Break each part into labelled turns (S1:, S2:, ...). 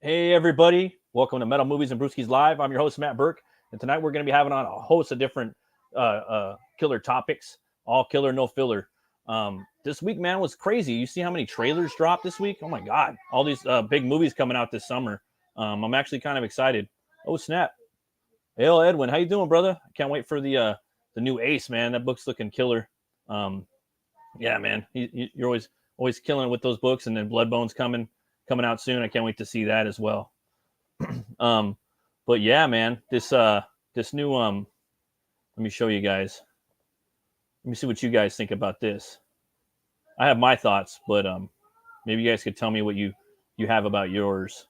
S1: Hey everybody, welcome to Metal Movies and Brewskis Live. I'm your host Matt Burke, and tonight we're going to be having on a host of different killer topics, all killer, no filler. This week, man, was crazy. You see how many trailers dropped this week? Oh my God, all these big movies coming out this summer. I'm actually kind of excited. Oh snap! Hey, Edwin, how you doing, brother? I can't wait for the new Ace, man. That book's looking killer. Yeah, man, you're always killing it with those books, and then Bloodbone's coming out soon. I can't wait to see that as well. But yeah, man, this new let me show you guys. Let me see what you guys think about this. I have my thoughts, but maybe you guys could tell me what you have about yours.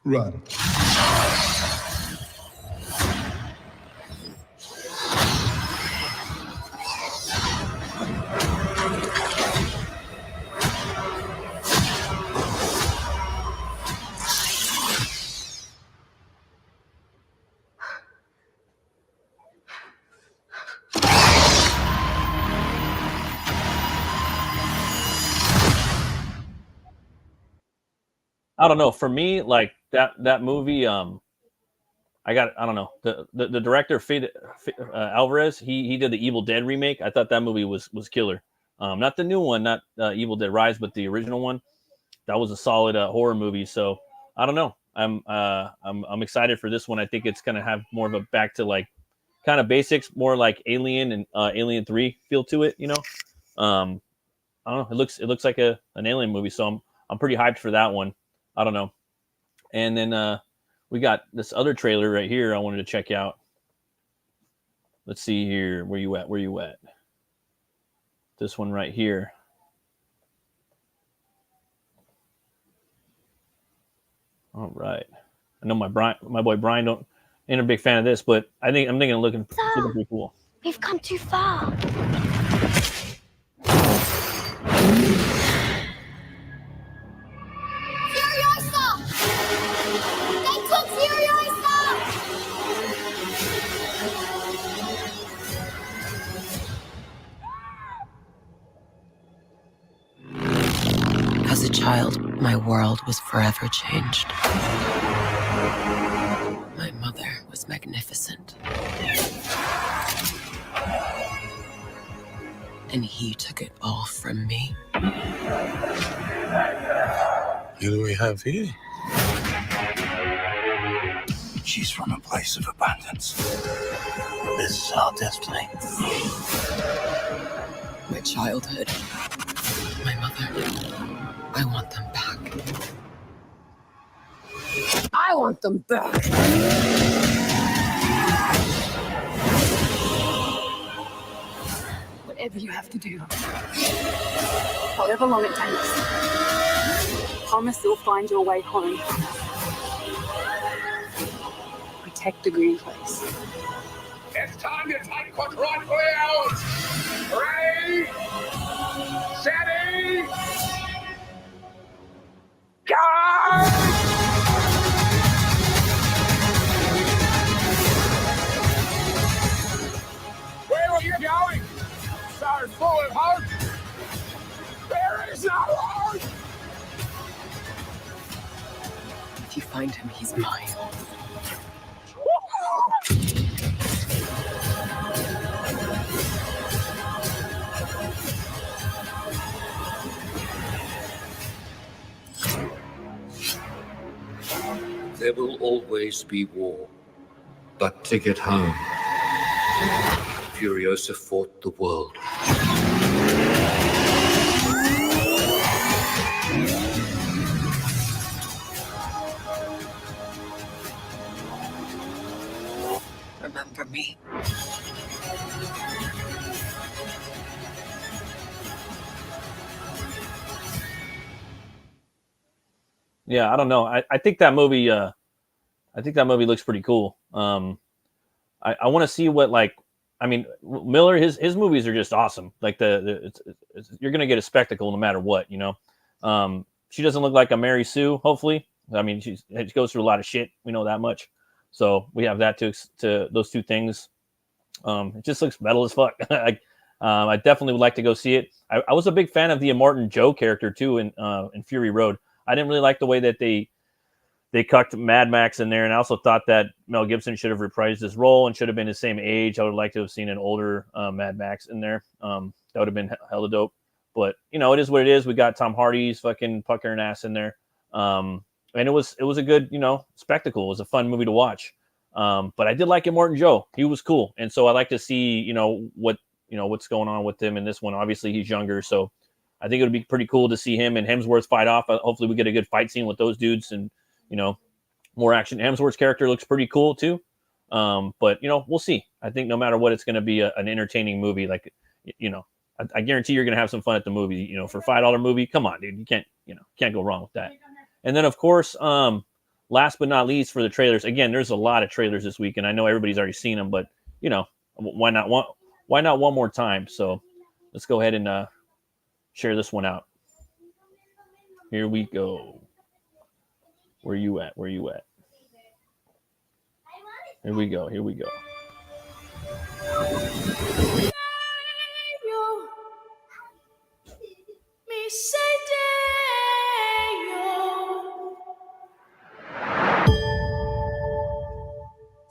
S2: Run.
S1: I don't know. For me, like that movie, I don't know. The director Alvarez, he did the Evil Dead remake. I thought that movie was killer. Not the new one, not Evil Dead Rise, but the original one. That was a solid horror movie. So I don't know. I'm excited for this one. I think it's gonna have more of a back to like kind of basics, more like Alien and Alien 3 feel to it. You know, I don't know. It looks like an Alien movie. So I'm pretty hyped for that one. I don't know. And then we got this other trailer right here I wanted to check out. Let's see here. Where you at? This one right here. All right. I know my boy Brian ain't a big fan of this, but I'm thinking looking pretty cool.
S3: We've come too far.
S4: As a child, my world was forever changed. My mother was magnificent. And he took it all from me.
S2: Who do we have here?
S5: She's from a place of abundance. This is our destiny.
S4: My childhood, my mother, I want them back. I want them back.
S6: Whatever you have to do, however long it takes, promise you'll find your way home. Protect the green place.
S7: It's time to take control for you! Ready? Steady! Go! Where are you going? So full of hope. There is no hope.
S4: If you find him, he's mine.
S5: There will always be war. But to get home, Furiosa fought the world.
S4: Remember me.
S1: Yeah, I don't know. I think that movie. I think that movie looks pretty cool. I want to see what like. I mean, Miller. His movies are just awesome. Like you're gonna get a spectacle no matter what. You know. She doesn't look like a Mary Sue. Hopefully, I mean she goes through a lot of shit. We know that much. So we have that to those two things. It just looks metal as fuck. I definitely would like to go see it. I was a big fan of the Immortan Joe character too in Fury Road. I didn't really like the way that they cucked Mad Max in there, and I also thought that Mel Gibson should have reprised his role and should have been the same age. I would like to have seen an older Mad Max in there. That would have been hella dope. But you know, it is what it is. We got Tom Hardy's fucking puckering ass in there, and it was a good, you know, spectacle. It was a fun movie to watch. But I did like Immortan Joe. He was cool, and so I like to see, you know, what's going on with him in this one. Obviously, he's younger, so I think it would be pretty cool to see him and Hemsworth fight off. Hopefully, we get a good fight scene with those dudes, and you know, more action. Hemsworth's character looks pretty cool too. But you know, we'll see. I think no matter what, it's going to be an entertaining movie. Like, you know, I guarantee you're going to have some fun at the movie. You know, for $5 movie, come on, dude, you can't go wrong with that. And then of course, last but not least for the trailers. Again, there's a lot of trailers this week, and I know everybody's already seen them, but you know, why not one more time? So let's go ahead and share this one out. Here we go. Where you at? Here we go.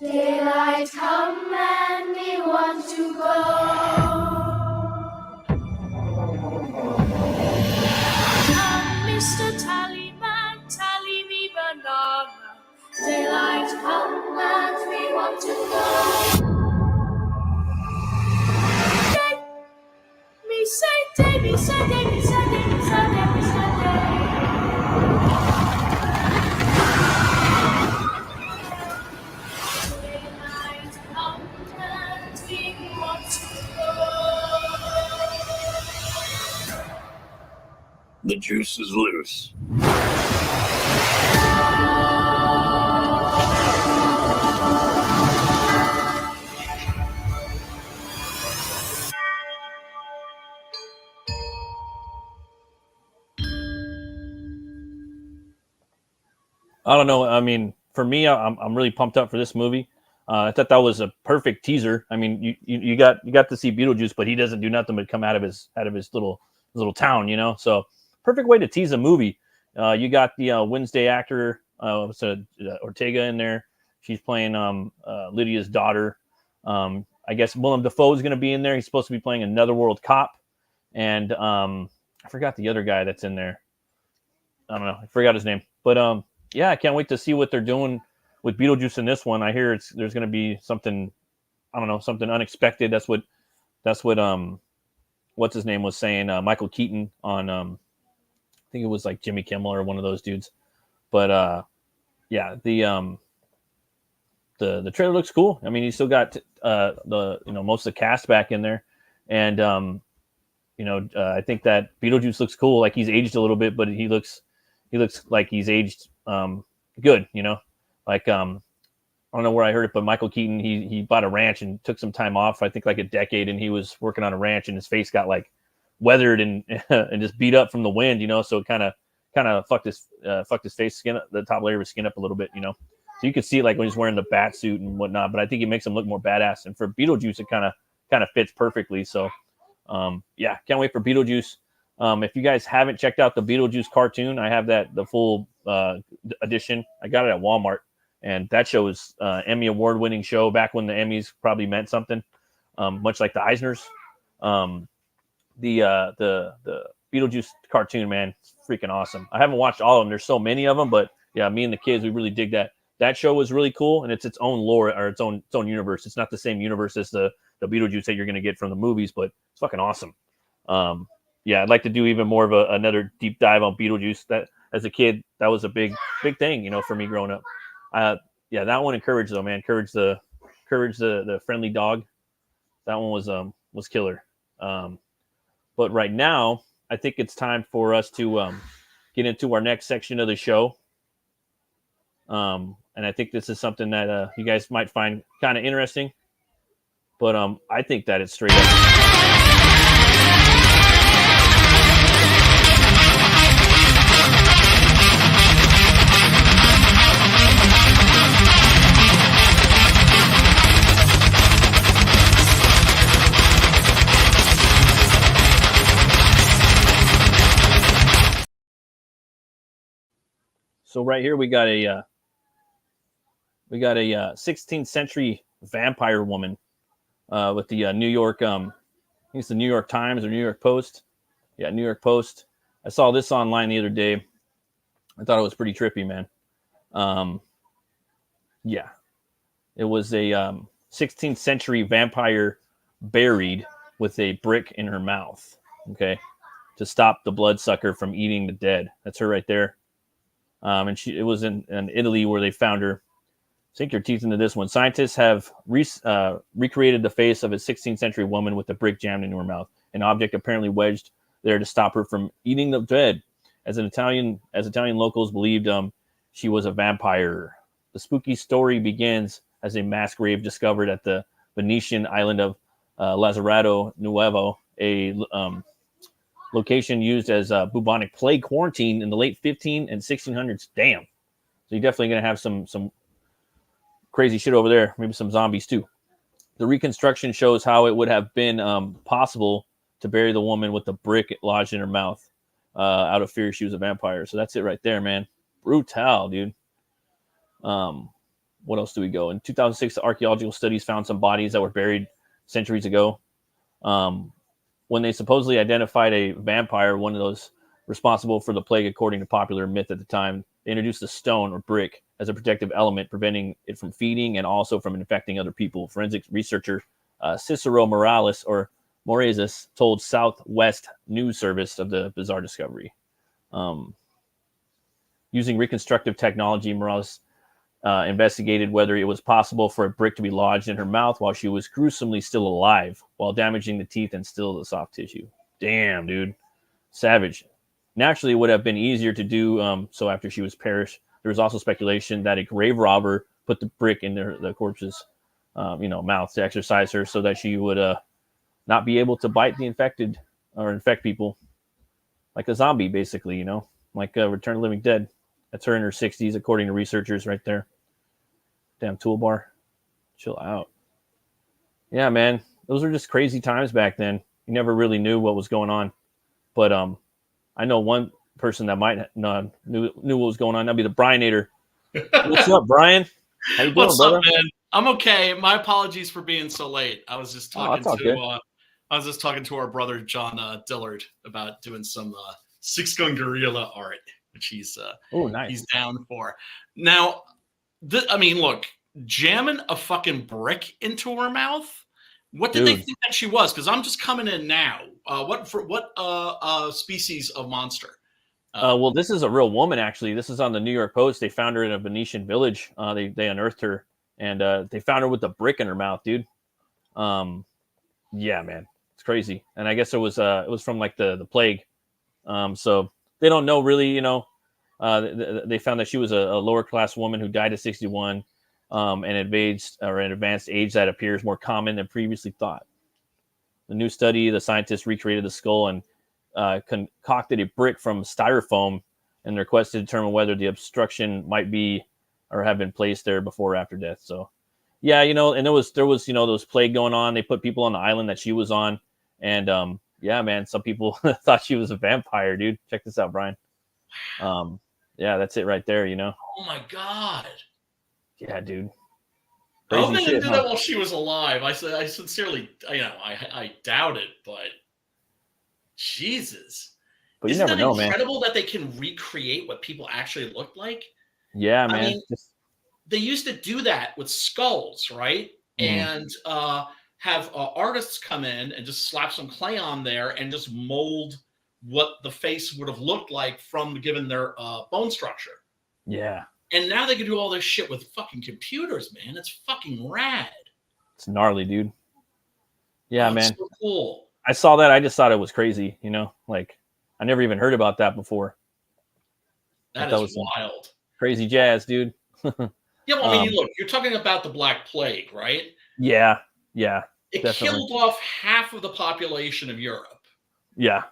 S3: Daylight come and we want to go. Mr. Tallyman, tally me banana. Daylight come and we want to go. Me say day, me say day, me say day, me say day, me say day. Daylight come and we want to go.
S5: The juice is loose.
S1: I don't know. I mean, for me, I'm really pumped up for this movie. I thought that was a perfect teaser. I mean, you got to see Beetlejuice, but he doesn't do nothing but come out of his little town, you know. So perfect way to tease a movie. You got the Wednesday actor Ortega in there. She's playing Lydia's daughter. I guess Willem Dafoe is going to be in there. He's supposed to be playing another world cop, and I forgot the other guy that's in there. I don't know. I forgot his name, but yeah, I can't wait to see what they're doing with Beetlejuice in this one. I hear there's going to be something, I don't know, something unexpected. That's what what's his name was saying. Michael Keaton on I think it was like Jimmy Kimmel or one of those dudes. But yeah, the trailer looks cool. I mean, you still got the most of the cast back in there, and I think that Beetlejuice looks cool. Like he's aged a little bit, but he looks like he's aged good. You know, like I don't know where I heard it, but Michael Keaton he bought a ranch and took some time off. I think like a decade, and he was working on a ranch, and his face got like weathered and and just beat up from the wind. You know, so it kind of fucked his face skin, the top layer of his skin up a little bit. You know. So you could see like when he's wearing the bat suit and whatnot, but I think it makes him look more badass. And for Beetlejuice, it kind of fits perfectly. So yeah, can't wait for Beetlejuice. If you guys haven't checked out the Beetlejuice cartoon, I have the full edition. I got it at Walmart, and that show is Emmy award-winning show back when the Emmys probably meant something, much like the Eisners. The Beetlejuice cartoon, man, it's freaking awesome. I haven't watched all of them. There's so many of them, but yeah, me and the kids, we really dig that. That show was really cool, and it's its own lore or its own universe. It's not the same universe as the Beetlejuice that you're going to get from the movies, but it's fucking awesome. Yeah, I'd like to do even more of another deep dive on Beetlejuice. That as a kid, that was a big thing, for me growing up. Yeah, that one encouraged though, man. Courage the friendly dog. That one was killer. But right now, I think it's time for us to get into our next section of the show. And I think this is something that you guys might find kind of interesting. But I think that it's straight up. So right here we got a 16th century vampire woman with the New York I think it's the New York Times or New York Post. Yeah, New York Post. I saw this online the other day. I thought it was pretty trippy, man. Yeah, it was a 16th century vampire buried with a brick in her mouth. Okay, to stop the bloodsucker from eating the dead. That's her right there. And it was in Italy where they found her. Sink your teeth into this one. Scientists have recreated the face of a 16th century woman with a brick jammed into her mouth, an object apparently wedged there to stop her from eating the dead. As Italian locals believed she was a vampire. The spooky story begins as a mass grave discovered at the Venetian island of Lazzarato Nuovo, a location used as a bubonic plague quarantine in the late 15 and 1600s. Damn. So you're definitely going to have some crazy shit over there. Maybe some zombies too. The reconstruction shows how it would have been possible to bury the woman with the brick lodged in her mouth out of fear she was a vampire. So that's it right there, man. Brutal, dude. What else do we go? In 2006, archaeological studies found some bodies that were buried centuries ago. When they supposedly identified a vampire, one of those responsible for the plague, according to popular myth at the time, they introduced a stone or brick as a protective element, preventing it from feeding and also from infecting other people. Forensic researcher Cicero Moraes told Southwest News Service of the bizarre discovery. Using reconstructive technology, Morales investigated whether it was possible for a brick to be lodged in her mouth while she was gruesomely still alive, while damaging the teeth and still the soft tissue. Damn, dude. Savage. Naturally, it would have been easier to do so after she was perished. There was also speculation that a grave robber put the brick in the corpse's mouth to exercise her so that she would not be able to bite the infected or infect people. Like a zombie, basically, like Return of the Living Dead. That's her in her 60s, according to researchers right there. Damn toolbar. Chill out. Yeah, man. Those were just crazy times back then. You never really knew what was going on. But I know one person that might knew what was going on. That'd be the Brianator. What's up, Brian? How you doing,
S8: What's
S1: brother?
S8: up, man? I'm okay. My apologies for being so late. I was just talking to our brother John Dillard about doing some six-gun guerrilla art, which he's
S1: nice.
S8: He's down for. Now, look, jamming a fucking brick into her mouth. What did they think that she was? Because I'm just coming in now. What species of monster?
S1: Well, this is a real woman, actually. This is on the New York Post. They found her in a Venetian village. They unearthed her, and they found her with a brick in her mouth, dude. Yeah, man, it's crazy. And I guess it was from like the plague. So they don't know really. They found that she was a lower class woman who died at 61, and an advanced age that appears more common than previously thought. The new study, the scientists recreated the skull and concocted a brick from styrofoam in their quest to determine whether the obstruction might be or have been placed there before or after death. So, yeah, and there was those plague going on. They put people on the island that she was on, and yeah, man, some people thought she was a vampire, dude. Check this out, Brian. Yeah, that's it right there.
S8: Oh my god.
S1: Yeah, dude.
S8: I hope they didn't do that while she was alive. I sincerely, I doubt it, but Jesus.
S1: But you never know, man.
S8: Isn't that incredible that they can recreate what people actually looked like?
S1: Yeah, man.
S8: I mean, they used to do that with skulls, right? And have artists come in and just slap some clay on there and just mold what the face would have looked like from given their bone structure.
S1: Yeah.
S8: And now they can do all this shit with fucking computers, man. It's fucking rad.
S1: It's gnarly, dude. Yeah, man.
S8: So cool.
S1: I saw that. I just thought it was crazy, like I never even heard about that before.
S8: That is wild.
S1: Crazy jazz, dude.
S8: Yeah, well, I mean, look, you're talking about the Black Plague, right?
S1: Yeah,
S8: It
S1: definitely.
S8: killed off half of the population of Europe.
S1: Yeah.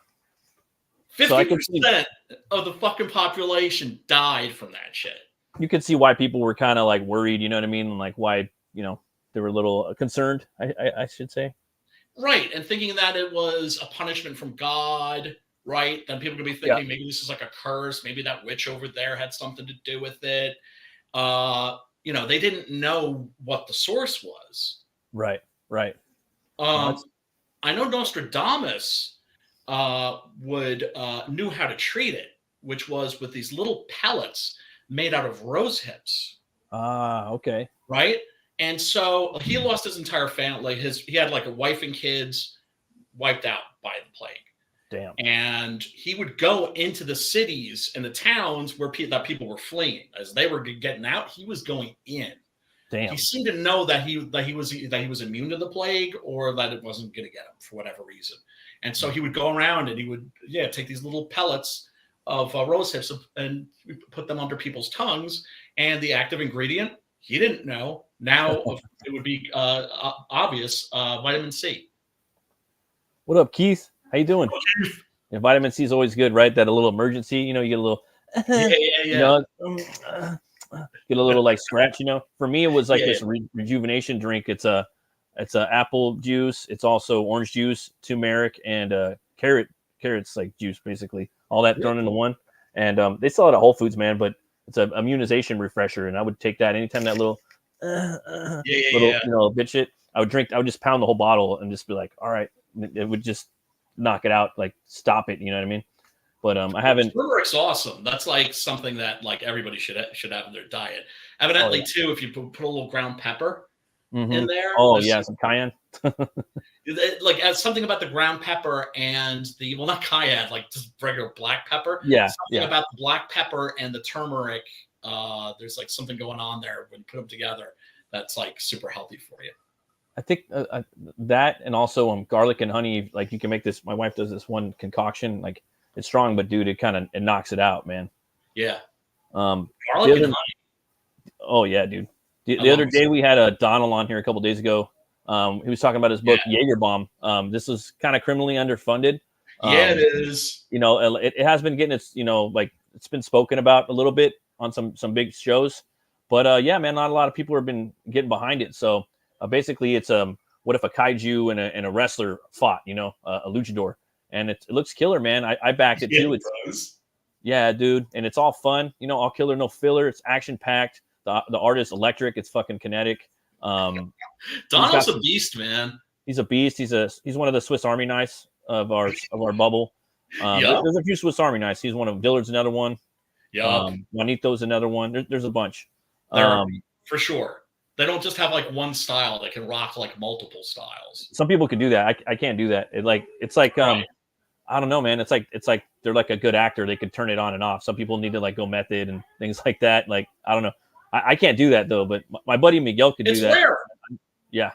S1: So I can see
S8: 50% of the fucking population died from that shit.
S1: you could see why people were kind of like worried, you know what I mean? Like why, they were a little concerned, I should say.
S8: Right, and thinking that it was a punishment from God, right? Then people could be
S1: Yeah.
S8: thinking maybe this is like a curse. Maybe that witch over there had something to do with it. They didn't know what the source was.
S1: Right.
S8: I know Nostradamus knew how to treat it, which was with these little pellets made out of rose hips.
S1: Okay.
S8: Right? And so he lost his entire family. He had like a wife and kids wiped out by the plague.
S1: Damn.
S8: And he would go into the cities and the towns where that people were fleeing. As they were getting out, he was going in.
S1: Damn.
S8: He seemed to know that he was immune to the plague, or that it wasn't going to get him for whatever reason. And so he would go around and he would take these little pellets of rose hips and put them under people's tongues. And the active ingredient, he didn't know. Now it would be obvious. Vitamin C.
S1: What up, Keith? How you doing? Yeah, vitamin C is always good, right? That a little emergency, you get a little,
S8: yeah.
S1: Get a little like scratch, For me, it was like this rejuvenation drink. It's a apple juice. It's also orange juice, turmeric, and carrots like juice, basically. All that thrown into one. And they sell it at Whole Foods, man. But it's an immunization refresher, and I would take that anytime that little bit shit. I would just pound the whole bottle and just be like, all right, it would just knock it out, like stop it. You know what I mean? But I haven't.
S8: Turmeric's awesome. That's like something that like everybody should have in their diet. Evidently, too, if you put a little ground pepper in there.
S1: Oh yeah, some cayenne.
S8: Like something about the ground pepper and not cayenne, like just regular black pepper.
S1: Yeah,
S8: something about the black pepper and the turmeric. There's like something going on there when you put them together that's like super healthy for you.
S1: I think that, and also garlic and honey. Like you can make this. My wife does this one concoction. Like it's strong, but dude, it knocks it out, man.
S8: Yeah.
S1: Garlic
S8: and honey.
S1: Oh yeah, dude. The other day we had Donald on here a couple days ago. He was talking about his book Jaeger Bomb. This was kind of criminally underfunded.
S8: It is.
S1: It has been getting its it's been spoken about a little bit on some big shows, but yeah, man, not a lot of people have been getting behind it. So basically, it's what if a kaiju and a wrestler fought? A luchador, and it looks killer, man. I backed it too. Yeah, dude, and it's all fun. All killer, no filler. It's action packed. The art is electric. It's fucking kinetic.
S8: Donald's a beast, man.
S1: He's a beast. He's one of the Swiss Army knives of our bubble. There's a few Swiss Army knives. He's one of Dillard's another one. Juanito's another one. There's a bunch.
S8: For sure. They don't just have like one style. They can rock like multiple styles.
S1: Some people can do that. I can't do that. It's like
S8: right.
S1: I don't know, man. It's like they're like a good actor. They could turn it on and off. Some people need to like go method and things like that. Like I don't know. I can't do that though. But my buddy Miguel could do that.
S8: It's rare.
S1: Yeah.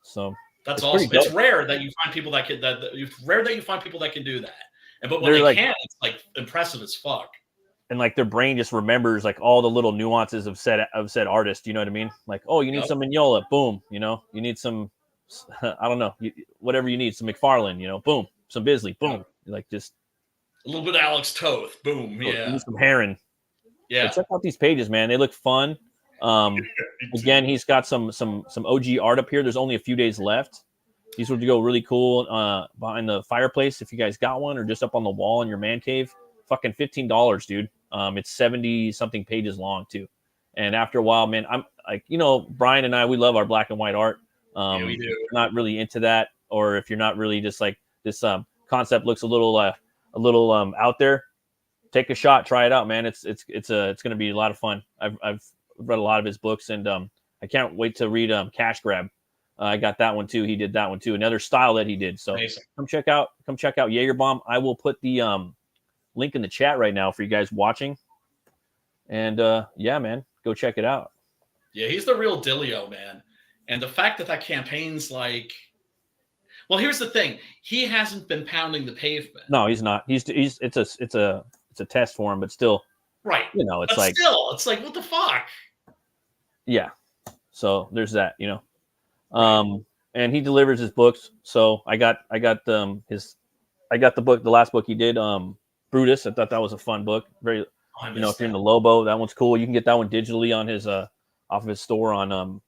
S1: So
S8: that's awesome. It's rare that you find people that can. It's rare that you find people that can do that. But when they can, it's like impressive as fuck.
S1: And like their brain just remembers like all the little nuances of said artist. You know what I mean? Like, oh, you need some Mignola, boom. You need some, I don't know, whatever you need. Some McFarlane, boom. Some Bisley, boom. Like just
S8: a little bit of Alex Toth, boom. Yeah.
S1: You need some Heron.
S8: Yeah.
S1: But check out these pages, man. They look fun. Again, he's got some OG art up here. There's only a few days left. These would go really cool behind the fireplace if you guys got one, or just up on the wall in your man cave. Fucking $15, dude. It's 70 something pages long too. And after a while, man, I'm like, Brian and I, we love our black and white art.
S8: Yeah, we do.
S1: If you're not really into that, or if you're not really just like this concept looks a little out there, take a shot, try it out, man. It's going to be a lot of fun. I've read a lot of his books, and I can't wait to read Cash Grab. I got that one too. He did that one too. Another style that he did. So
S8: amazing. Come
S1: check out Jaeger Bomb. I will put the link in the chat right now for you guys watching. And yeah, man, go check it out.
S8: Yeah, he's the real Dilio, man. And the fact that campaign's like, well, here's the thing. He hasn't been pounding the pavement.
S1: No, he's not. It's a test for him, but still,
S8: Right.
S1: you know, it's
S8: But
S1: like,
S8: still, it's like, what the fuck?
S1: yeah. So there's that, you know. And he delivers his books. So I got the book, the last book he did, Brutus. I thought that was a fun book. Very,
S8: Oh, I
S1: you know,
S8: missed
S1: if you're in
S8: that.
S1: the Lobo, that one's cool. You can get that one digitally on his off of his store on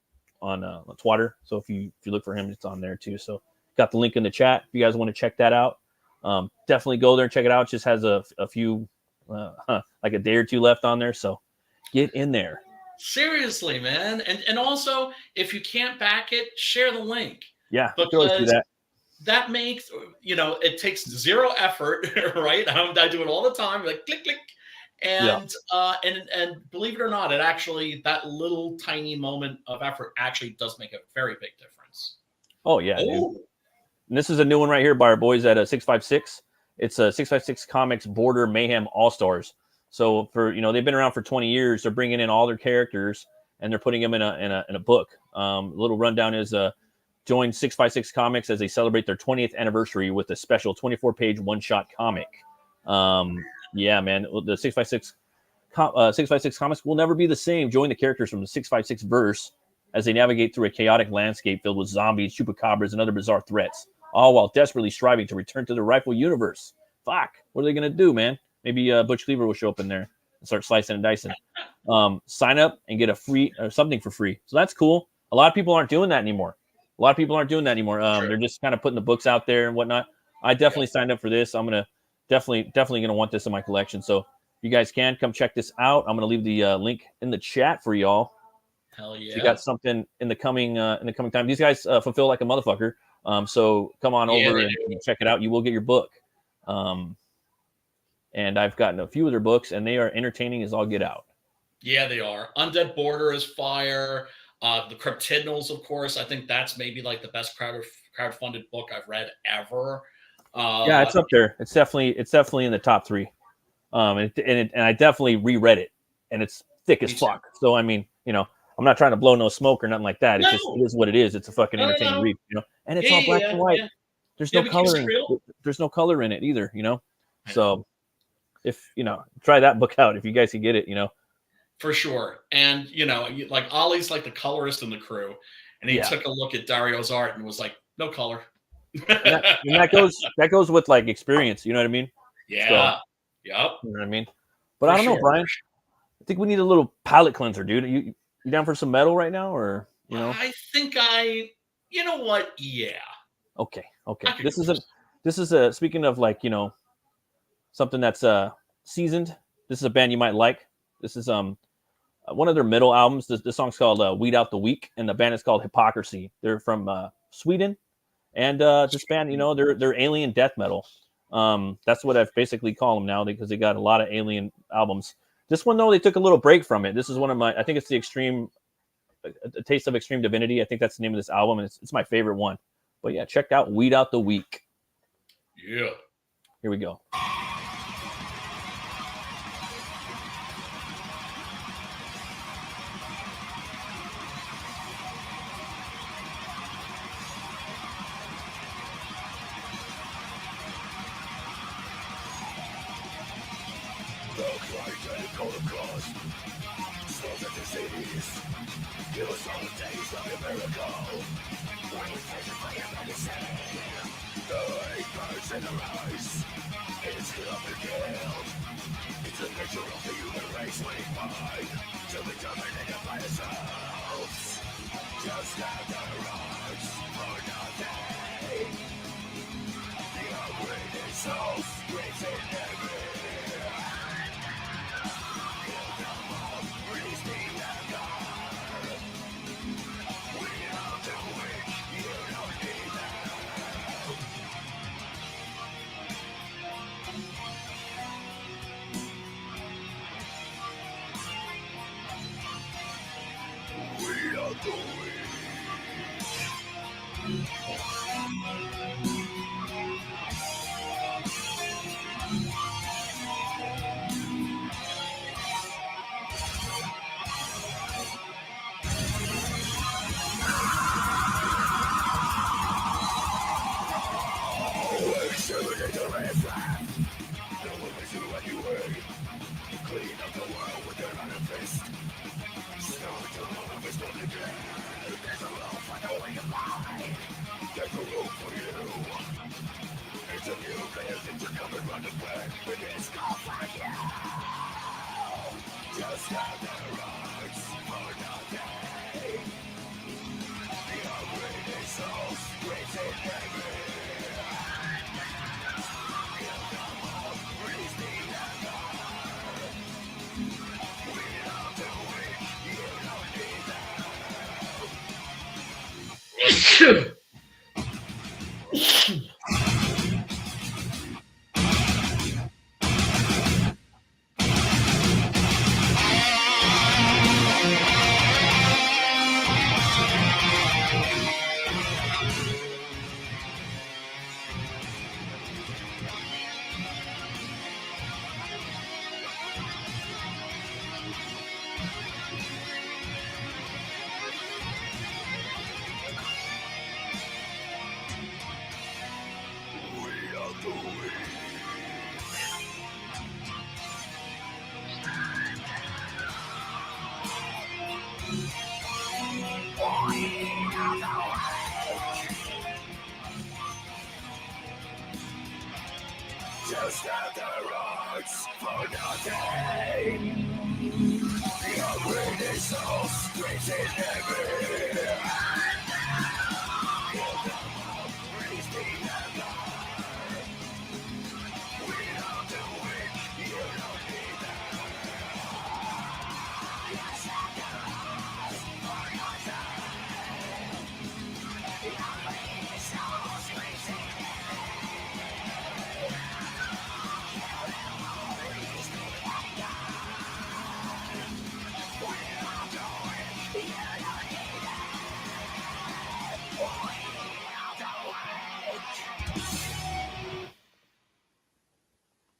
S1: Twitter. So if you look for him, it's on there too. So got the link in the chat if you guys want to check that out. Definitely go there and check it out. It just has a few like a day or two left on there. So get in there.
S8: Seriously, man. And also, if you can't back it, share the link.
S1: Yeah, you can always do
S8: Because
S1: that.
S8: that makes, you know, it takes zero effort, right? I do it all the time, like click, click. And and believe it or not, it actually, that little tiny moment of effort actually does make a very big difference.
S1: Oh yeah, dude.
S8: Oh,
S1: And this is a new one right here by our boys at 656. It's a 656 Comics Border Mayhem All Stars. So for, you know, they've been around for 20 years. They're bringing in all their characters and they're putting them in a book. A little rundown is join 656 Comics as they celebrate their 20th anniversary with a special 24-page one-shot comic. Yeah, man, the 656 Comics will never be the same. Join the characters from the 656 verse as they navigate through a chaotic landscape filled with zombies, chupacabras, and other bizarre threats, all while desperately striving to return to their rightful universe. Fuck, what are they gonna do, man? Maybe Butch Cleaver will show up in there and start slicing and dicing. Sign up and get a free or something for free. So that's cool. A lot of people aren't doing that anymore. They're just kind of putting the books out there and whatnot. I definitely signed up for this. I'm gonna definitely gonna want this in my collection. So if you guys can come check this out, I'm gonna leave the link in the chat for y'all.
S8: hell yeah.
S1: If you got something in the coming time. These guys fulfill like a motherfucker. So come on over and check it out. You will get your book. And I've gotten a few of their books, and they are entertaining as all get out.
S8: Yeah, they are. Undead Border is fire. The Cryptidnals, of course. I think that's maybe like the best crowdfunded book I've read ever.
S1: Yeah, it's up there. It's definitely in the top 3. And I definitely reread it, and it's thick as fuck. So I mean, you know, I'm not trying to blow no smoke or nothing like that. It's just, it is what it is. It's a fucking entertaining read, you know. And it's all black and white. Yeah. There's no coloring. There's no color in it either, you know. So if, you know, try that book out if you guys can get it, you know.
S8: For sure. And, you know, like Ollie's like the colorist in the crew, and he took a look at Dario's art and was like, no color.
S1: and that goes with like experience, you know what I mean?
S8: Yeah.
S1: So,
S8: yep.
S1: You know what I mean? But I don't know, Brian. I think we need a little palate cleanser, dude. You down for some metal right now, or you know?
S8: I think you know what? Yeah.
S1: Okay. This is a speaking of like, you know, something that's seasoned. This is a band you might like. This is one of their middle albums. This song's called "Weed Out the Week," and the band is called Hypocrisy. They're from Sweden, and this band, you know, they're alien death metal. That's what I've basically call them now because they got a lot of alien albums. This one though, they took a little break from it. This is one of my, I think it's the A Taste of Extreme Divinity. I think that's the name of this album, and it's my favorite one. But yeah, check out Weed Out the Week.
S8: Yeah.
S1: Here we go.
S5: Give us all the days of your miracle. When we take the fire by the sand, the hate burns in our eyes. It's love and guilt. It's the nature of the human race we fight to be dominated by ourselves. Just have the rights for nothing. The upgraded souls breathes in every. Kill them all, release the anger. Exterminate the red flag. No one listen when you wait. Clean up the Just at the roots for nothing. Your greedy soul screams in heaven.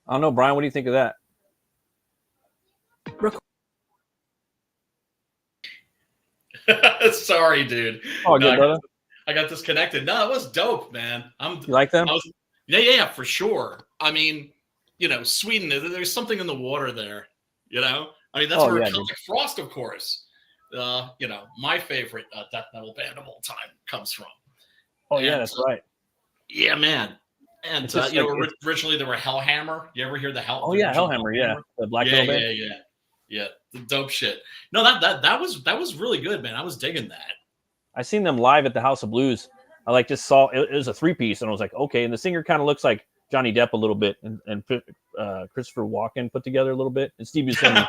S1: I don't know, Brian. What do you think of that?
S8: Sorry, dude.
S1: Oh, good, brother.
S8: I got disconnected. No, it was dope, man.
S1: You like them?
S8: Yeah, for sure. I mean, you know, Sweden, there's something in the water there, you know? I mean, that's where Celtic Frost, of course, you know, my favorite death metal band of all time comes from.
S1: Oh, yeah, that's right.
S8: Yeah, man. And, you know, originally there were Hellhammer. You ever hear the Hellhammer?
S1: Oh, yeah, Hellhammer, yeah. The black metal band.
S8: Yeah, the dope shit. No, that was really good, man. I was digging that.
S1: I seen them live at the House of Blues. I like just saw it was a 3-piece, and I was like, okay. And the singer kind of looks like Johnny Depp a little bit, and Christopher Walken put together a little bit, and Steve Buscemi.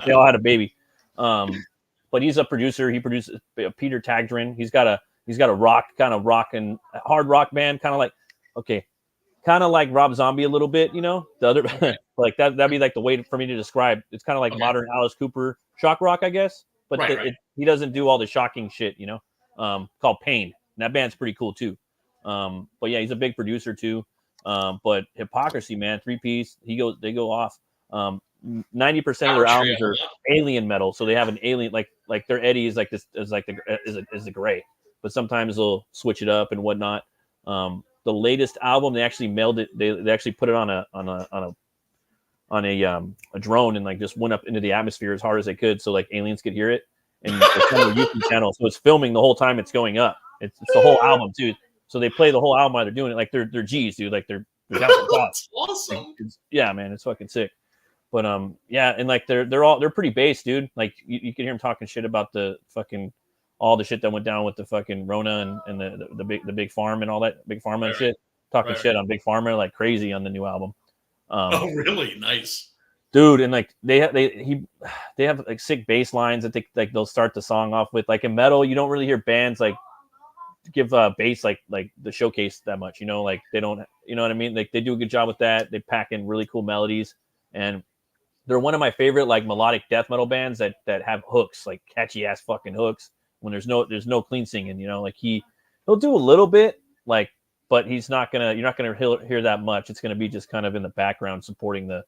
S1: They all had a baby. But he's a producer. He produces Peter Tagdrin. He's got a rock and hard rock band, kind of like Rob Zombie a little bit, you know. The other like that'd be like the way for me to describe. It's kind of like modern Alice Cooper shock rock, I guess. But he doesn't do all the shocking shit, you know. Called Pain. And that band's pretty cool too. But yeah, he's a big producer too. But Hypocrisy, man, 3-piece. They go off. 90% of their albums are alien metal, so they have an alien like their Eddie is like this is the gray, but sometimes they'll switch it up and whatnot. The latest album, they actually mailed it. They actually put it on a drone and like just went up into the atmosphere as hard as they could, so like aliens could hear it. And it's on a YouTube channel, so it's filming the whole time it's going up. It's the whole album too. So they play the whole album while they're doing it. Like they're G's, dude. Like they're down for
S8: That's awesome.
S1: Yeah, man, it's fucking sick. But yeah, and like they're pretty bass, dude. Like you can hear them talking shit about the fucking all the shit that went down with the fucking Rona and the big farm and all that big pharma and shit. Talking shit on Big Pharma like crazy on the new album.
S8: Oh, really? Nice,
S1: dude. And like they have like sick bass lines that they'll start the song off with. Like in metal, you don't really hear bands like give bass like the showcase that much, you know. Like they don't, you know what I mean. Like they do a good job with that. They pack in really cool melodies, and they're one of my favorite like melodic death metal bands that have hooks, like catchy ass fucking hooks. When there's no clean singing, you know. Like he'll do a little bit, like, but you're not gonna hear that much. It's gonna be just kind of in the background supporting the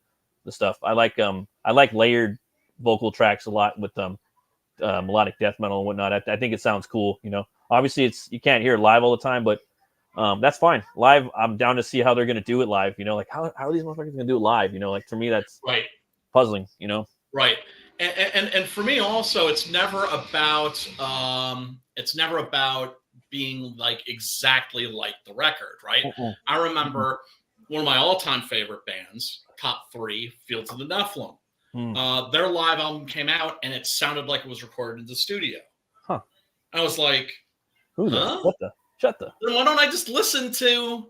S1: stuff. I like layered vocal tracks a lot with melodic death metal and whatnot. I think it sounds cool, you know. Obviously, you can't hear it live all the time, but that's fine. Live, I'm down to see how they're gonna do it live. You know, like how are these motherfuckers gonna do it live? You know, like for me, that's puzzling. You know,
S8: right. And for me also, it's never about being like exactly like the record, right? I remember one of my all-time favorite bands, top 3, Fields of the Nephilim. Their live album came out, and it sounded like it was recorded in the studio.
S1: Huh.
S8: I was like,
S1: Who the?
S8: huh?
S1: What the? Shut the.
S8: Then why don't I just listen to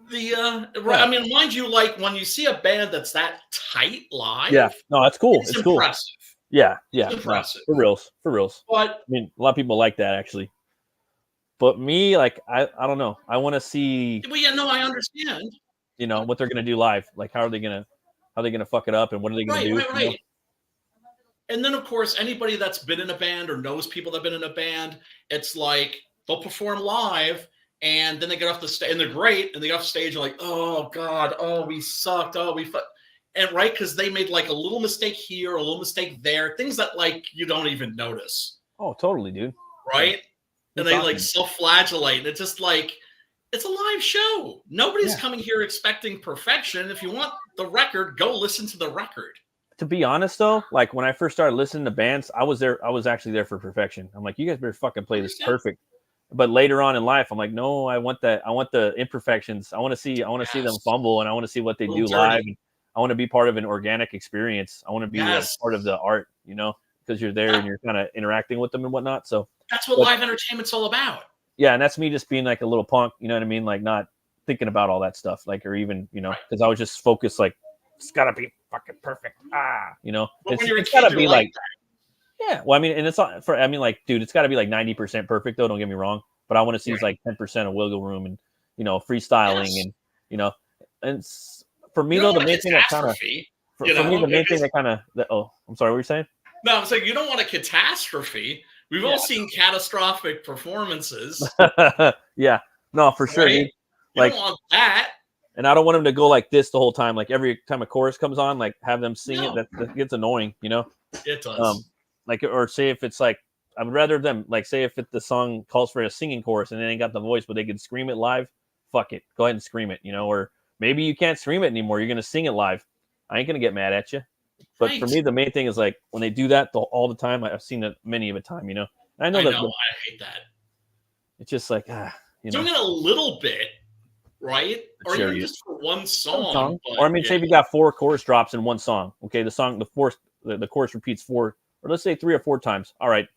S8: the I mean, mind you, like when you see a band that's that tight live,
S1: Yeah, no, that's cool.
S8: it's
S1: It's cool.
S8: impressive.
S1: Yeah,
S8: It's impressive.
S1: for reals.
S8: But
S1: I mean, a lot of people like that actually. But me, like, I don't know. I want to see,
S8: well, yeah, no, I understand.
S1: you know, what they're gonna do live. Like, how are they gonna fuck it up, and what are they gonna do?
S8: Right.
S1: You know?
S8: And then, of course, anybody that's been in a band or knows people that've been in a band, it's like they'll perform live, and then they get off the stage, and they're great, and they get off stage, and like, oh god, oh we sucked, oh we and right, because they made like a little mistake here, a little mistake there, things that like you don't even notice.
S1: Oh, totally, dude.
S8: Right? And they like self-flagellate. And it's just like, it's a live show. Nobody's coming here expecting perfection. If you want the record, go listen to the record.
S1: To be honest, though, like when I first started listening to bands, I was actually there for perfection. I'm like, you guys better fucking play this perfect. But later on in life, I'm like, no, I want the imperfections. I want to see them fumble, and I want to see what they do live. And I want to be part of an organic experience. I want to be part of the art, you know, because you're there and you're kind of interacting with them and whatnot. So
S8: that's what live entertainment's all about.
S1: Yeah, and that's me just being like a little punk, you know what I mean? Like not thinking about all that stuff, like, or even, you know, because I was just focused, like, it's gotta be fucking perfect. You know, it's gotta be like yeah. Well, I mean, and it's not for, I mean, like, dude, it's gotta be like 90% perfect though. Don't get me wrong, but I want to see like 10% of wiggle room and, you know, freestyling and, you know, and for me though, the main thing that kind of for me the main thing that kind of oh, I'm sorry, what were you saying?
S8: No, I'm saying you don't want a catastrophe. We've all seen catastrophic performances.
S1: Yeah, no, for sure. Dude.
S8: You don't want that.
S1: And I don't want them to go like this the whole time. Like every time a chorus comes on, like have them sing it. That gets annoying, you know?
S8: It does.
S1: Like, or say if it's like, I would rather them, like, say if the song calls for a singing chorus and they ain't got the voice, but they can scream it live, fuck it. Go ahead and scream it, you know? Or maybe you can't scream it anymore. You're going to sing it live. I ain't going to get mad at you. But for me, the main thing is like when they do that all the time, I've seen it many of a time, you know. And I know I
S8: hate that.
S1: It's just like, you know,
S8: doing it a little bit, right? Or even just for one song.
S1: Or I mean, say if you got 4 chorus drops in one song, okay, the chorus repeats 4, or let's say 3 or 4 times. All right,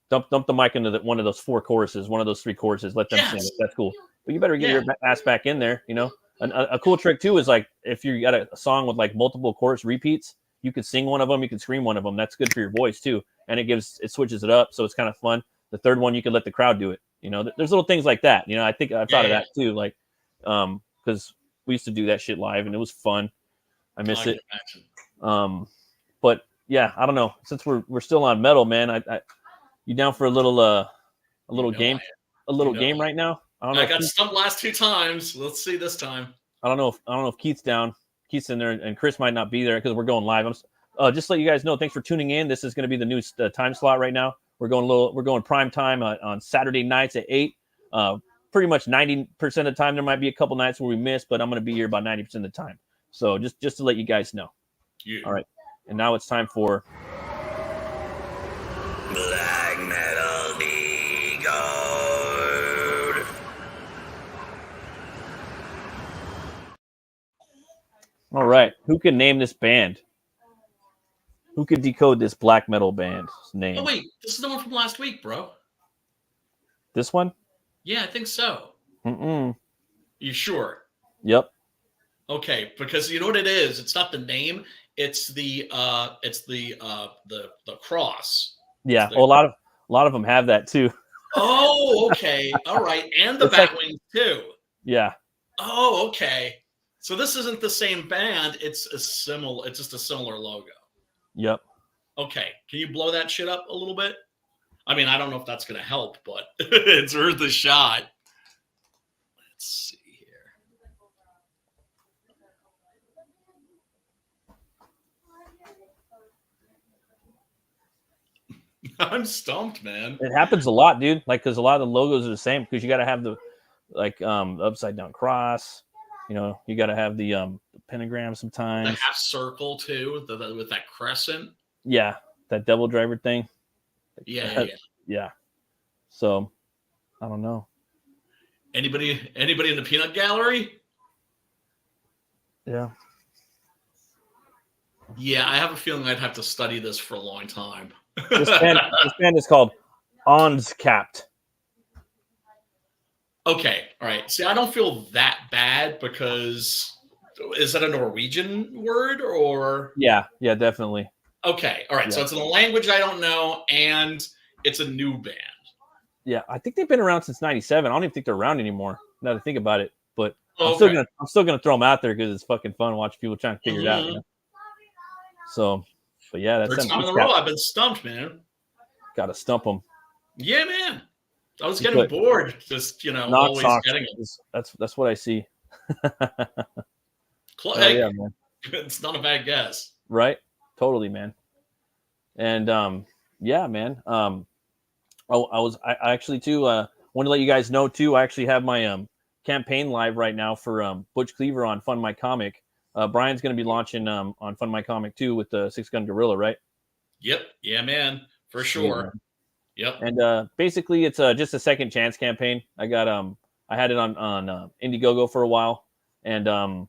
S1: dump the mic into one of those 4 choruses, one of those 3 choruses. Let them sing it. That's cool. But you better get your ass back in there, you know. A cool trick too is like if you got a song with like multiple chorus repeats. You could sing one of them, you could scream one of them. That's good for your voice too, and it switches it up, so it's kind of fun. The third one, you could let the crowd do it. You know, there's little things like that. You know, I think I've thought of that too, like, because we used to do that shit live, and it was fun. I miss it. But yeah, I don't know. Since we're still on metal, man, you down for a little game right now? I don't know.
S8: I got stumped last 2 times. Let's see this time.
S1: I don't know if Keith's down. Keith's in there, and Chris might not be there because we're going live. Just to let you guys know, thanks for tuning in. This is going to be the new time slot right now. We're going prime time on Saturday nights at 8. Pretty much 90% of the time. There might be a couple nights where we miss, but I'm going to be here about 90% of the time. So just to let you guys know.
S8: Yeah.
S1: All right, and now it's time for
S5: Black Metal Decode.
S1: All right, who can name this band? Who could decode this black metal band's name?
S8: Oh, wait. This is the one from last week, bro.
S1: This one?
S8: Yeah, I think so.
S1: You
S8: sure?
S1: Yep.
S8: Okay, because you know what it is? It's not the name. It's the cross.
S1: Yeah. A lot of them have that too.
S8: Oh, okay. All right. And the Batwings too.
S1: Yeah.
S8: Oh, okay. So this isn't the same band. It's just a similar logo. Yep. Okay. Can you blow that shit up a little bit? I mean, I don't know if that's going to help, but it's worth a shot. Let's see here. I'm stumped, man.
S1: It happens a lot, dude. Like, because a lot of the logos are the same. Because you got to have the upside down cross. You know, you got to have the pentagram sometimes.
S8: The half circle too, with that crescent.
S1: Yeah, that devil driver thing.
S8: Yeah.
S1: So, I don't know.
S8: Anybody in the peanut gallery?
S1: Yeah.
S8: Yeah, I have a feeling I'd have to study this for a long time.
S1: This band is called Åndscapt.
S8: Okay, all right. See, I don't feel that bad because is that a Norwegian word or?
S1: Yeah, definitely.
S8: Okay, all right.
S1: Yeah.
S8: So it's in a language I don't know, and it's a new band.
S1: Yeah, I think they've been around since '97. I don't even think they're around anymore. Now that I think about it, but I'm
S8: Okay.
S1: still gonna throw them out there because it's fucking fun watching people trying to figure it out. You know? So, but yeah, that's
S8: Third
S1: them.
S8: time in a row I've been stumped, man.
S1: Got to stump them.
S8: Yeah, man. I was getting bored, just
S1: Knock
S8: always
S1: socks.
S8: getting it.
S1: That's what I see.
S8: Hey,
S1: yeah, man.
S8: it's not a bad guess.
S1: Right? Totally, man. And yeah, man. I actually too want to let you guys know too. I actually have my campaign live right now for Butch Cleaver on Fund My Comic. Brian's going to be launching on Fund My Comic too with the 6-Gun Gorilla, right?
S8: Yep. Yeah, man. For
S1: Sweet,
S8: sure.
S1: Man.
S8: Yep.
S1: And basically, it's just a second chance campaign. I got I had it on Indiegogo for a while, and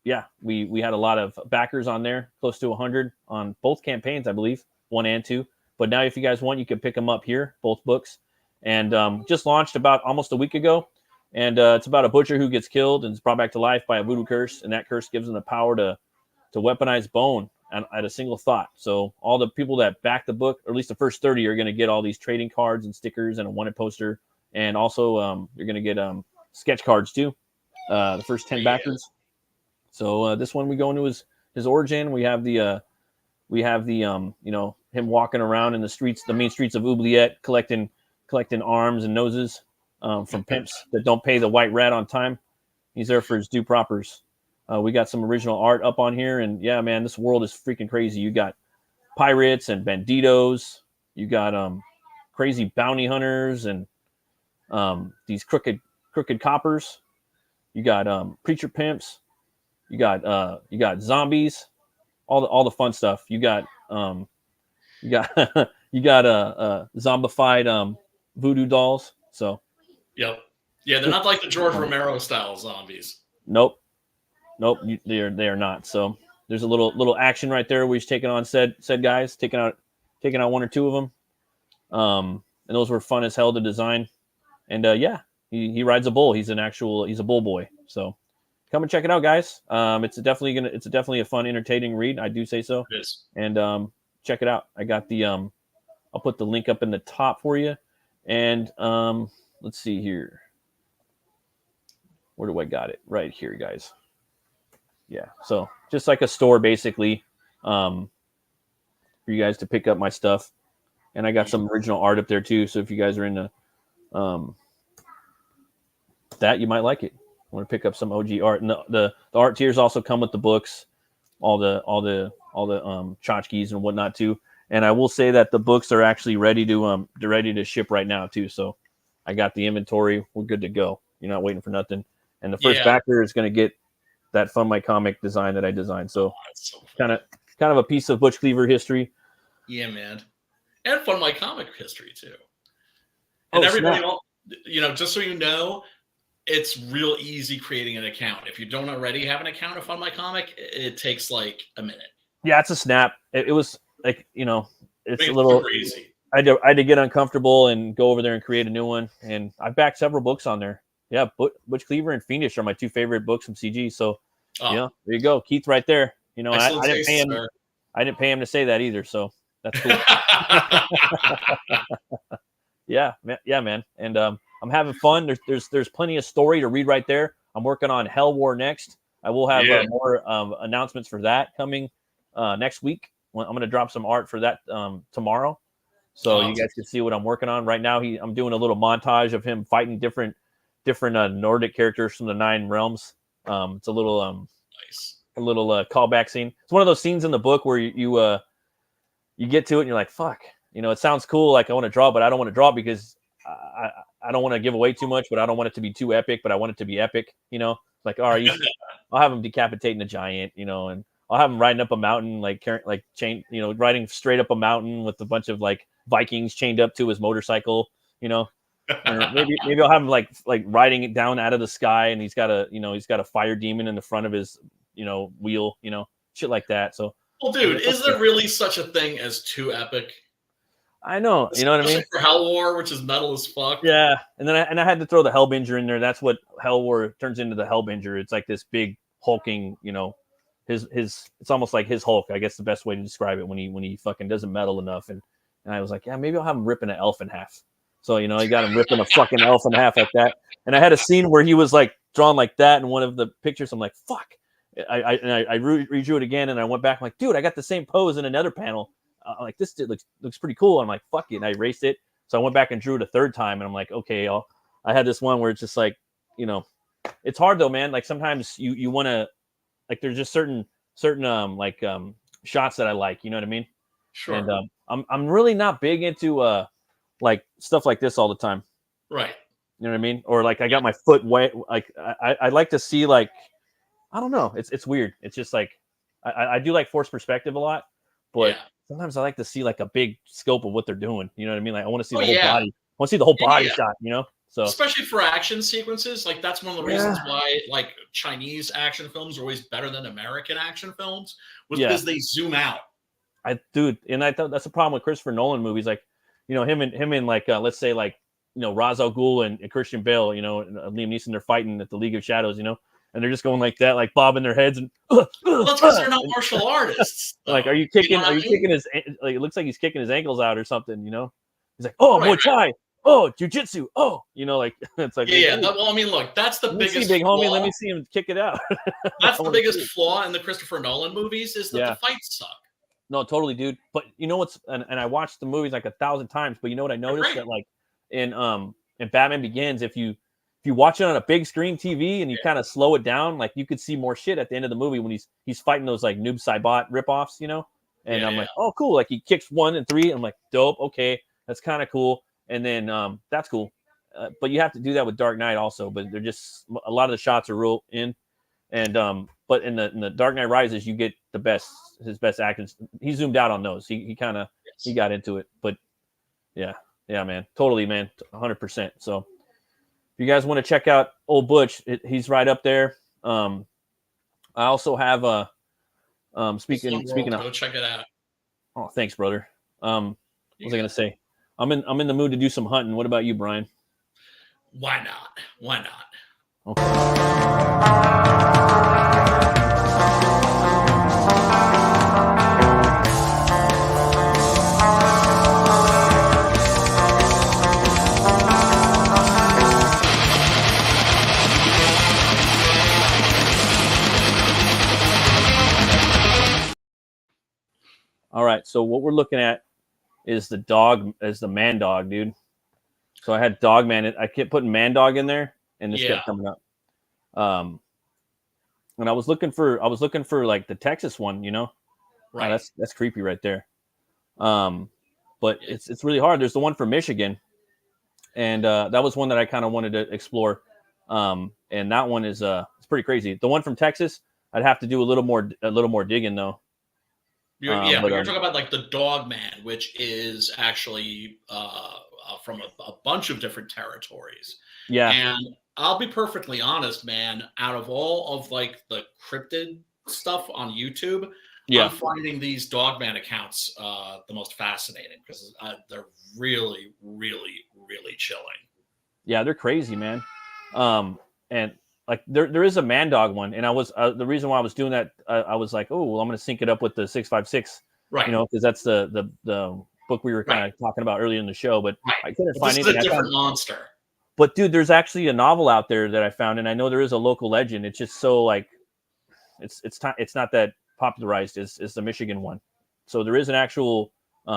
S1: yeah, we had a lot of backers on there, close to 100 on both campaigns, I believe, 1 and 2. But now, if you guys want, you can pick them up here, both books, and just launched about almost a week ago. And it's about a butcher who gets killed and is brought back to life by a voodoo curse, and that curse gives him the power to weaponize bone at a single thought. So all the people that back the book, or at least the first 30, are going to get all these trading cards and stickers and a wanted poster, and also you're going to get sketch cards too. The first 10 backers. So this one we go into his origin. We have the him walking around in the streets, the main streets of Oubliette, collecting arms and noses from pimps that don't pay the white rat on time. He's there for his due propers. We got some original art up on here, and yeah, man, this world is freaking crazy. You got pirates and banditos. You got crazy bounty hunters and these crooked coppers. You got preacher pimps. You got zombies. All the fun stuff. You got zombified voodoo dolls. So.
S8: Yep. Yeah, they're not like the George Romero style zombies.
S1: Nope, they are not. So there's a little action right there. We're taking on said guys, taking out 1 or 2 of them. And those were fun as hell to design. And yeah, he rides a bull. He's a bull boy. So come and check it out, guys. It's definitely a fun, entertaining read. I do say so.
S8: It is.
S1: And check it out. I got the I'll put the link up in the top for you. And let's see here. Where do I got it? Right here, guys. Yeah. So just like a store, basically, for you guys to pick up my stuff. And I got some original art up there too. So if you guys are into that, you might like it. Want to pick up some OG art, and the art tiers also come with the books, all the tchotchkes and whatnot too. And I will say that the books are actually ready to ship right now too. So I got the inventory. We're good to go. You're not waiting for nothing. And the first backer is going to get that Fund My Comic design that I designed. So, kind of a piece of Butch Cleaver history.
S8: Yeah, man, and Fund My Comic history too. And everybody, just so you know, it's real easy creating an account. If you don't already have an account of Fund My Comic, it takes like a minute.
S1: Yeah, it's a snap. It was like, it's a little
S8: crazy.
S1: I had to get uncomfortable and go over there and create a new one. And I've backed several books on there. Yeah, Butch Cleaver and Fiendish are my 2 favorite books from CG. So, there you go. Keith right there. I didn't pay him. I didn't pay him to say that either. So that's cool. Yeah, man. And I'm having fun. There's plenty of story to read right there. I'm working on Hell War next. I will have more announcements for that coming next week. I'm going to drop some art for that tomorrow. So you guys can see what I'm working on right now. I'm doing a little montage of him fighting different Nordic characters from the 9 realms. It's a little
S8: nice,
S1: a little callback scene. It's one of those scenes in the book where you get to it and you're like, fuck, it sounds cool. Like I want to draw, but I don't want to draw because I don't want to give away too much, but I don't want it to be too epic, but I want it to be epic. Like, all right, I'll have him decapitating a giant, and I'll have him riding up a mountain, riding straight up a mountain with a bunch of like Vikings chained up to his motorcycle, Or maybe I'll have him like riding it down out of the sky, and he's got a fire demon in the front of his wheel, shit like that. So
S8: Well, dude, is there really such a thing as too epic?
S1: I know, you know what I mean?
S8: For Hell War, which is metal as fuck.
S1: Yeah, and then I had to throw the Hellbinger in there. That's what Hell War turns into, the Hellbinger. It's like this big hulking, you know, his it's almost like his Hulk. I guess the best way to describe it when he fucking doesn't metal enough. And I was like, yeah, maybe I'll have him ripping an elf in half. So you know, he got him ripping a fucking elf in half like that. And I had a scene where he was like drawn like that in one of the pictures. I'm like, fuck. I redrew it again, and I went back. I'm like, dude, I got the same pose in another panel. Like this looks pretty cool. I'm like, fuck it, and I erased it. So I went back and drew it a third time, and I'm like, okay, I had this one where it's just like, you know, it's hard though, man. Like sometimes you want to, like, there's just certain shots that I like. You know what I mean?
S8: Sure.
S1: And I'm really not big into like stuff like this all the time.
S8: Right.
S1: You know what I mean? Or like I got my foot wet. Like I like to see, like, I don't know. It's weird. It's just like I do like forced perspective a lot, but sometimes I like to see like a big scope of what they're doing. You know what I mean? Like I want to see the whole body. I want to see the whole body shot. You know? So
S8: especially for action sequences, like that's one of the reasons why like Chinese action films are always better than American action films, was because they zoom out.
S1: And I thought that's the problem with Christopher Nolan movies. Like, you know, him and like let's say like, you know, Ra's al Ghul and Christian Bale, you know, and Liam Neeson, they're fighting at the League of Shadows, you know, and they're just going like that, like bobbing their heads and.
S8: Well, that's because they're not martial artists.
S1: Like, are you kicking? You know kicking his? Like, it looks like he's kicking his ankles out or something, you know. He's like, oh, Muay Thai, oh, jiu-jitsu, oh, you know, like it's like,
S8: well, I mean, look, that's the biggest
S1: big
S8: flaw.
S1: homie. Let me see him kick it out.
S8: That's the biggest flaw in the Christopher Nolan movies, is that the fights suck.
S1: No, totally, dude. But you know what's, and I watched the movies like 1,000 times, but you know what I noticed, that like in Batman Begins, if you watch it on a big screen TV and you kind of slow it down, like you could see more shit at the end of the movie when he's fighting those like Noob Saibot ripoffs, you know. And I'm like, oh, cool. Like he kicks 1 and 3. I'm like, dope. Okay, that's kind of cool. And then that's cool. But you have to do that with Dark Knight also. But they're just, a lot of the shots are real in. And but in the Dark Knight Rises, you get his best actions. He zoomed out on those. He kind of he got into it. But yeah, man, totally, man, 100%. So if you guys want to check out Old Butch, he's right up there. I also have a speaking of,
S8: go check it out.
S1: Oh, thanks, brother. What was I gonna say? I'm in the mood to do some hunting. What about you, Brian?
S8: Why not?
S1: Okay. All right, so what we're looking at is the man dog, dude. So I had dog man. I kept putting man dog in there, and this kept coming up. And I was looking for like the Texas one, you know. Right. Oh, that's creepy right there. But it's really hard. There's the one from Michigan, and that was one that I kind of wanted to explore. And that one is it's pretty crazy. The one from Texas, I'd have to do a little more digging though.
S8: But you're talking about like the Dog Man, which is actually from a bunch of different territories.
S1: Yeah.
S8: And I'll be perfectly honest, man, out of all of like the cryptid stuff on YouTube, I'm finding these Dog Man accounts the most fascinating, because they're really, really, really chilling.
S1: Yeah, they're crazy, man. And like there is a man dog one, and I was the reason why I was doing that, I was like, oh, well, I'm going to sync it up with the 656,
S8: right?
S1: You know, because that's the book we were kind of talking about earlier in the show, but I couldn't find anything.
S8: This is a different monster.
S1: But dude, there's actually a novel out there that I found, and I know there is a local legend. It's just so like, it's not that popularized as the Michigan one. So there is an actual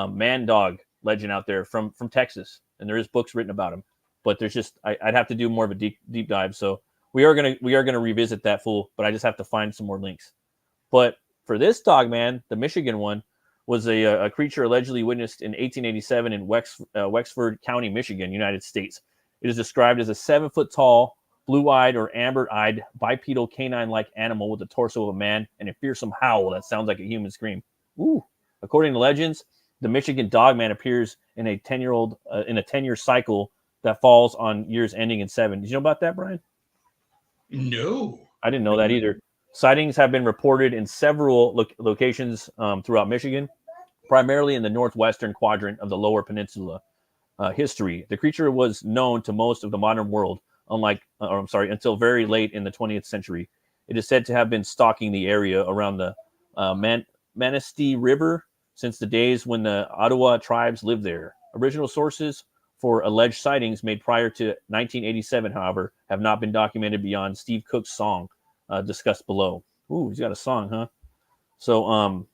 S1: man dog legend out there from Texas, and there is books written about him. But there's just I'd have to do more of a deep dive. So we are gonna revisit that fool, but I just have to find some more links. But for this dog man, the Michigan one was a creature allegedly witnessed in 1887 in Wexford County, Michigan, United States. It is described as a 7-foot-tall, blue-eyed or amber-eyed bipedal canine-like animal with the torso of a man and a fearsome howl that sounds like a human scream. Ooh! According to legends, the Michigan dog man appears in a 10-year cycle that falls on years ending in 7. Did you know about that, Brian?
S8: No,
S1: I didn't know that either. Sightings have been reported in several locations throughout Michigan, primarily in the northwestern quadrant of the Lower Peninsula. History: the creature was known to most of the modern world, until very late in the 20th century. It is said to have been stalking the area around the Manistee River since the days when the Ottawa tribes lived there. Original sources for alleged sightings made prior to 1987, however, have not been documented beyond Steve Cook's song discussed below. Ooh, he's got a song, huh? So,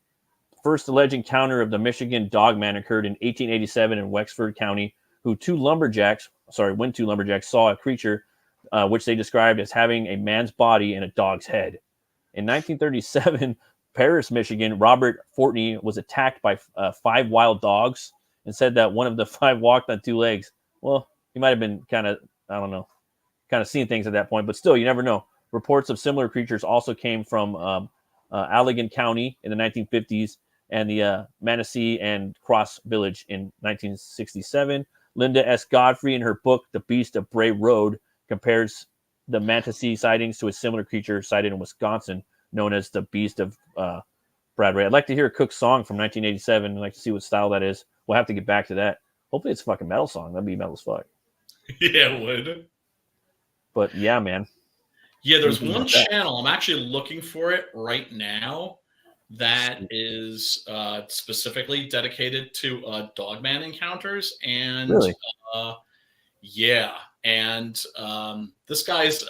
S1: first alleged encounter of the Michigan Dogman occurred in 1887 in Wexford County, when two lumberjacks saw a creature which they described as having a man's body and a dog's head. In 1937, Paris, Michigan, Robert Fortney was attacked by 5 wild dogs and said that one of the 5 walked on 2 legs. Well, he might have been kind of seeing things at that point, but still, you never know. Reports of similar creatures also came from Allegan County in the 1950s and the Manistee and Cross Village in 1967. Linda S. Godfrey, in her book, The Beast of Bray Road, compares the Manistee sightings to a similar creature sighted in Wisconsin, known as the Beast of Bradbury. I'd like to hear Cook's song from 1987. I'd like to see what style that is. We'll have to get back to that. Hopefully it's a fucking metal song. That'd be metal as fuck.
S8: Yeah, it would.
S1: But yeah, man.
S8: Yeah, there's one channel. I'm actually looking for it right now that is specifically dedicated to Dogman encounters. And
S1: really?
S8: Yeah. And this guy's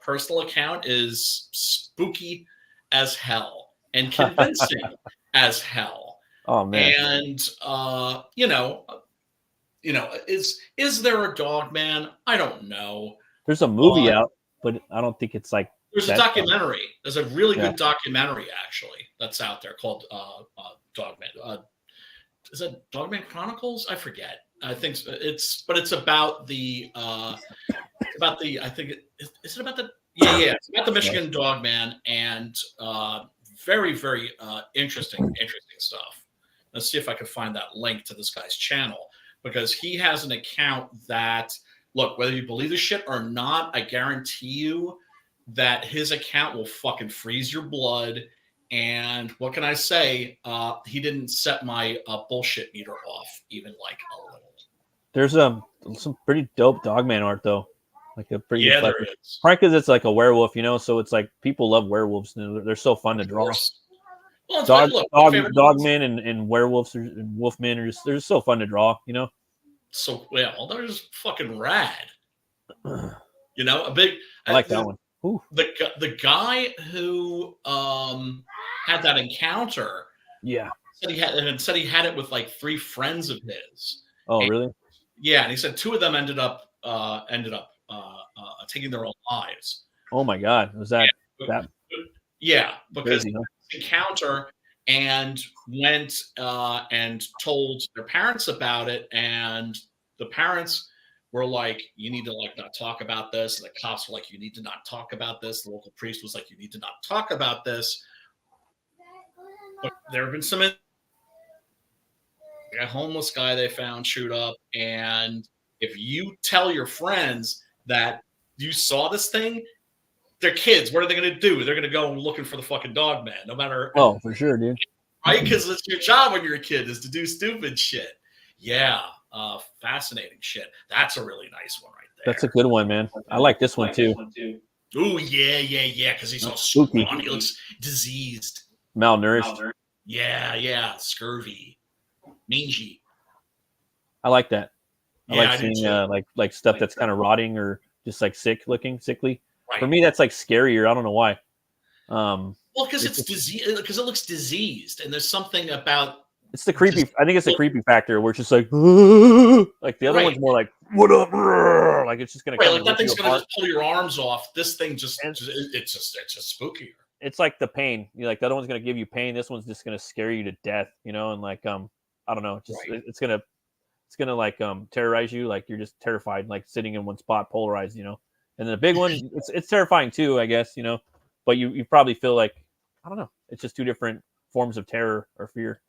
S8: personal account is spooky as hell and convincing as hell.
S1: Oh man!
S8: And is there a Dogman? I don't know.
S1: There's a movie out, but I don't think it's like.
S8: There's a documentary. There's a really good documentary actually that's out there called Dogman. Is it Dogman Chronicles? I forget. I think it's about the it's about the it's about the Michigan Dogman, and very, very interesting stuff. Let's see if I can find that link to this guy's channel, because he has an account that, look, whether you believe this shit or not, I guarantee you that his account will fucking freeze your blood. And what can I say? He didn't set my bullshit meter off even like a little. There's
S1: some pretty dope Dogman art though, like a pretty
S8: there is.
S1: Probably because it's like a werewolf, so it's like people love werewolves. They're so fun to draw.
S8: Well,
S1: Dogmen and werewolves and wolfmen they're just so fun to draw,
S8: So they're just fucking rad. A big.
S1: I like that one. Ooh.
S8: The guy who had that encounter, said he had it with like 3 friends of his.
S1: Oh, really?
S8: Yeah, and he said 2 of them ended up taking their own lives.
S1: Oh my God, was that?
S8: Yeah, because
S1: crazy, huh?
S8: Encounter and went and told their parents about it, and the parents were like, "You need to not talk about this." And the cops were like, "You need to not talk about this." The local priest was like, "You need to not talk about this." But there have been some. A homeless guy they found chewed up, and if you tell your friends that you saw this thing, they're kids. What are they going to do? They're going to go looking for the fucking Dogman, no matter.
S1: Oh, for sure, dude.
S8: Right? Because it's your job when you're a kid is to do stupid shit. Yeah, fascinating shit. That's a really nice one right there.
S1: That's a good one, man. I like this one too.
S8: Oh yeah. Because he's all
S1: spooky.
S8: Scrawny. He looks diseased,
S1: malnourished.
S8: Yeah, scurvy. Mangy.
S1: I like that. I
S8: Yeah,
S1: like seeing like stuff that's kind of rotting or just like sickly.
S8: Right.
S1: For me, that's like scarier. I don't know why.
S8: Well, because it's disease. Because it looks diseased, and there's something about.
S1: It's the creepy. I think it's the creepy factor where it's just like the other one's more like what up, like it's just gonna come
S8: like that thing's gonna just pull your arms off. This thing it's just spookier.
S1: It's like the pain. Like the other one's gonna give you pain. This one's just gonna scare you to death. And like I don't know. Just it's gonna like terrorize you. Like you're just terrified, like sitting in one spot, polarized. And then the big one, it's terrifying too, I guess. But you probably feel like I don't know. It's just 2 different forms of terror or fear.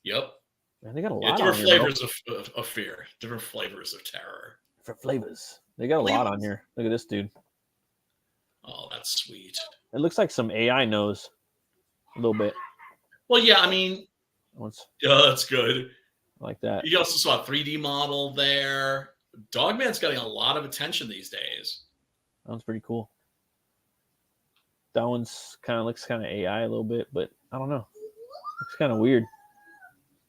S8: Yep.
S1: Man, they got a lot.
S8: Different flavors of fear. Different flavors of terror.
S1: Different flavors. They got a lot on here. Look at this dude.
S8: Oh, that's sweet.
S1: It looks like some AI knows a little bit.
S8: Well, yeah, I mean, yeah, that's good.
S1: Like that.
S8: You also saw a 3D model there. Dogman's getting a lot of attention these days.
S1: That one's pretty cool. That one's looks kind of AI a little bit, but I don't know. Looks kind of weird.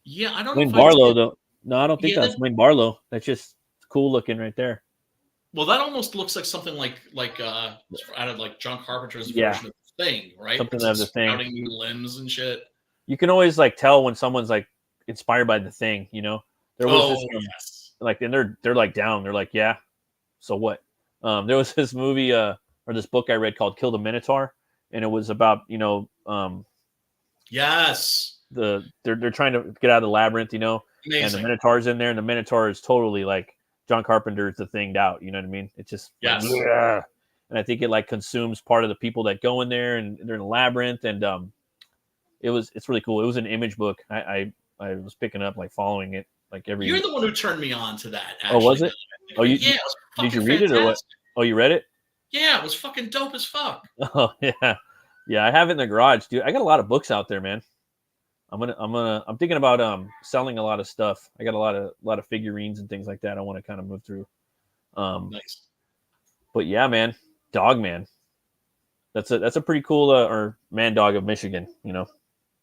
S8: Yeah, I don't
S1: Wayne
S8: know.
S1: Barlow, though. No, I don't think that's Wayne Barlow. That's just cool looking right there.
S8: Well, that almost looks like something like out of like John Carpenter's version of the Thing, right?
S1: Something of the Thing.
S8: Sprouting new limbs and shit.
S1: You can always like tell when someone's like inspired by the Thing. You know, there was this like, and they're like down. They're like, yeah. So what? There was this movie or this book I read called Kill the Minotaur, and it was about
S8: yes,
S1: they're trying to get out of the labyrinth, you know. Amazing. And the Minotaur's in there, and the Minotaur is totally like John Carpenter's The Thinged out. You know what I mean? It's just
S8: yes.
S1: Like, yeah. And I think it like consumes part of the people that go in there, and they're in the labyrinth, and it's really cool. It was an image book. I was picking up, like following it, like every.
S8: You're the one who turned me on to that. Actually.
S1: Oh, was it? Oh, you
S8: did
S1: you read it or what? Oh, you read it?
S8: Yeah, it was fucking dope as fuck.
S1: Oh yeah, yeah. I have it in the garage, dude. I got a lot of books out there, man. I'm thinking about selling a lot of stuff. I got a lot of figurines and things like that. I want to kind of move through.
S8: Nice.
S1: But yeah, man, Dogman. That's a pretty cool or Man Dog of Michigan. You know,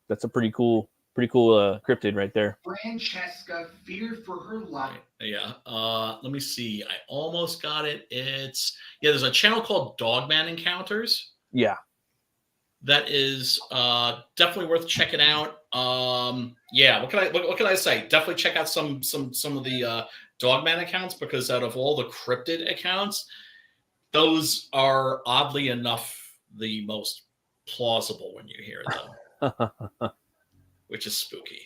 S1: that's a pretty cool cryptid right there.
S9: Francesca feared for her life.
S8: Yeah. Let me see. I almost got it. There's a channel called Dogman Encounters.
S1: Yeah.
S8: That is definitely worth checking out. What can I say? Definitely check out some of the Dogman accounts, because out of all the cryptid accounts, those are oddly enough the most plausible when you hear them. Which is spooky.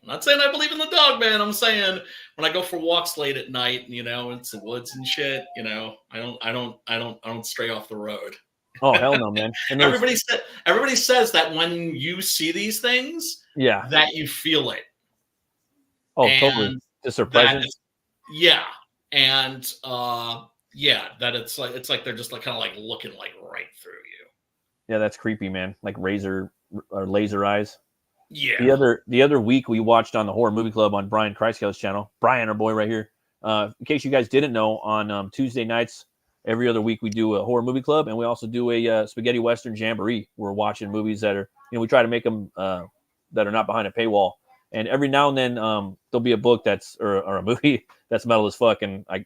S8: I'm not saying I believe in the Dogman. I'm saying when I go for walks late at night, you know, it's the woods and shit, you know, I don't stray off the road.
S1: Oh hell no, man! And
S8: everybody says that when you see these things,
S1: yeah,
S8: that you feel it.
S1: Oh, totally. Just their presence.
S8: Yeah, and that it's like they're just like kind of like looking like right through you.
S1: Yeah, that's creepy, man. Like razor or laser eyes.
S8: Yeah.
S1: The other week we watched on the Horror Movie Club on Brian Kreiskel's channel. Brian, our boy right here. In case you guys didn't know, on Tuesday nights, every other week we do a Horror Movie Club, and we also do a Spaghetti Western Jamboree. We're watching movies that are, we try to make them that are not behind a paywall. And every now and then there'll be a book or a movie that's metal as fuck, and I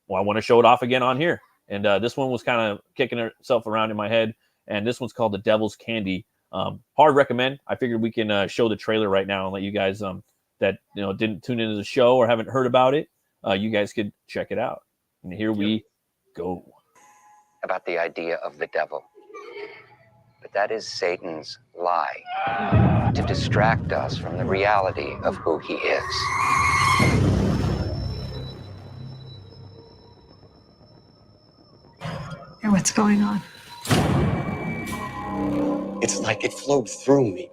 S1: want to show it off again on here. And this one was kind of kicking itself around in my head, and this one's called The Devil's Candy. Hard recommend. I figured we can show the trailer right now and let you guys that didn't tune into the show or haven't heard about it, you guys could check it out. And here we go.
S10: About the idea of the devil. But that is Satan's lie to distract us from the reality of who he is.
S6: Hey, what's going on?
S11: It's like it flowed through me.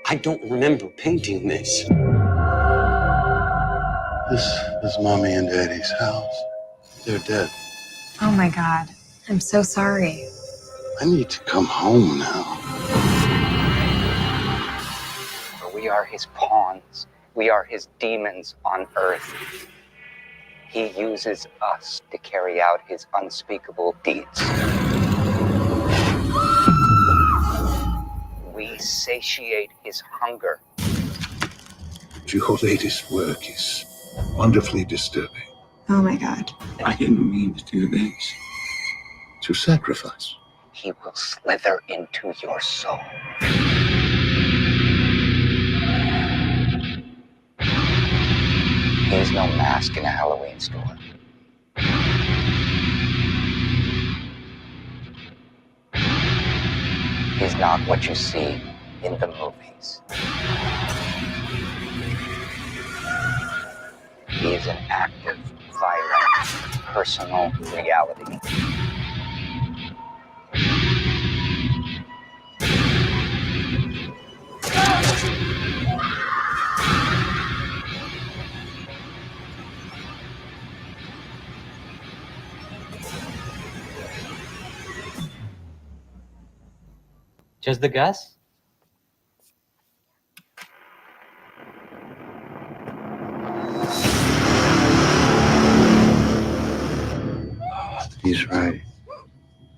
S11: I don't remember painting this.
S2: This is Mommy and Daddy's house. They're dead.
S12: Oh my God. I'm so sorry.
S2: I need to come home now.
S10: We are his pawns. We are his demons on earth. He uses us to carry out his unspeakable deeds. We satiate his hunger.
S2: Your latest work is wonderfully disturbing.
S12: Oh my God.
S2: I didn't mean to do this. To sacrifice.
S10: He will slither into your soul. There's no mask in a Halloween store. He's not what you see in the movies. He is an active, violent, personal reality.
S13: Just the gas?
S2: He's right.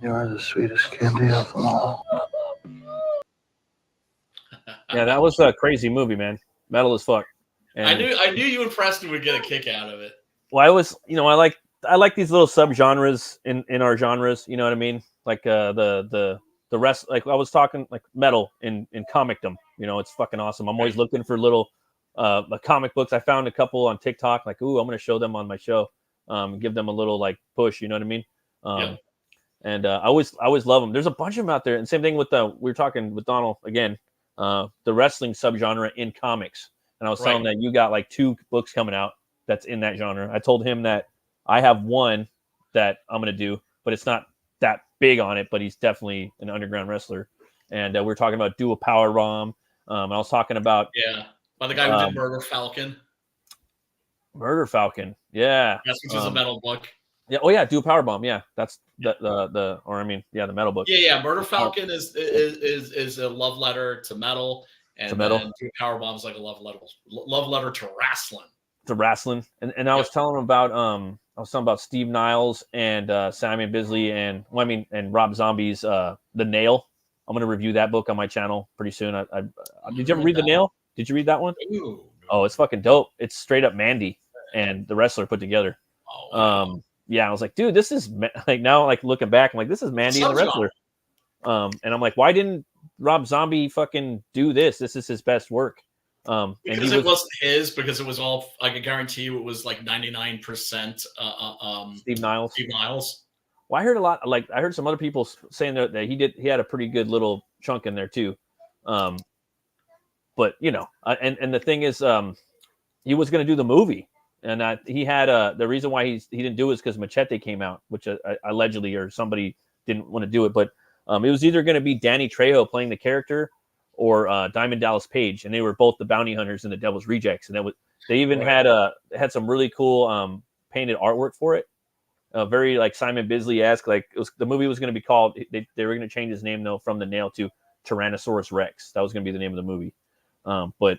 S2: You are the sweetest candy of them all.
S1: Yeah, that was a crazy movie, man. Metal as fuck. And
S8: I knew you and Preston would get a kick out of it.
S1: well, I was, I like these little subgenres in our genres. You know what I mean? Like the rest. Like I was talking like metal in comicdom. You know, it's fucking awesome. I'm always looking for little comic books. I found a couple on TikTok. Like, ooh, I'm gonna show them on my show. Give them a little like push. You know what I mean?
S8: Yeah.
S1: And I always love them. There's a bunch of them out there. And same thing with we were talking with Donald again. The wrestling subgenre in comics. And I was telling him that you got like 2 books coming out that's in that genre. I told him that I have one that I'm going to do, but it's not that big on it, but he's definitely an underground wrestler. And we're talking about do a power bomb. I was talking about
S8: by the guy who did Murder Falcon.
S1: Murder Falcon, yeah,
S8: Yes, which is a metal book.
S1: Yeah, oh yeah, do a power bomb. Yeah, that's the metal book.
S8: Yeah. Murder Falcon is a love letter to metal, and then do a power bomb is like a love letter to wrestling.
S1: To wrestling, and I was telling him about Steve Niles and Simon Bisley and Rob Zombie's The Nail. I'm going to review that book on my channel pretty soon. Did you ever read The Nail? Did you read that one?
S8: Ooh.
S1: Oh, it's fucking dope. It's straight up Mandy and the wrestler put together.
S8: Oh, wow.
S1: Yeah, I was like, dude, this is like now, like looking back, I'm like, this is Mandy and the wrestler. And I'm like, why didn't Rob Zombie fucking do this? This is his best work.
S8: Because it wasn't his, because it was all, I can guarantee you it was like 99%
S1: Steve Niles.
S8: Steve Niles.
S1: Well, I heard a lot, like I heard some other people saying that he had a pretty good little chunk in there too. But you know, and the thing is, he was going to do the movie, and he had the reason why he didn't do it is because Machete came out, which allegedly or somebody didn't want to do it, but it was either going to be Danny Trejo playing the character or Diamond Dallas Page, and they were both the bounty hunters in the Devil's Rejects, and they even had some really cool painted artwork for it, very like Simon Bisley-esque. Like the movie was going to be called. They were going to change his name though from The Nail to Tyrannosaurus Rex. That was going to be the name of the movie, but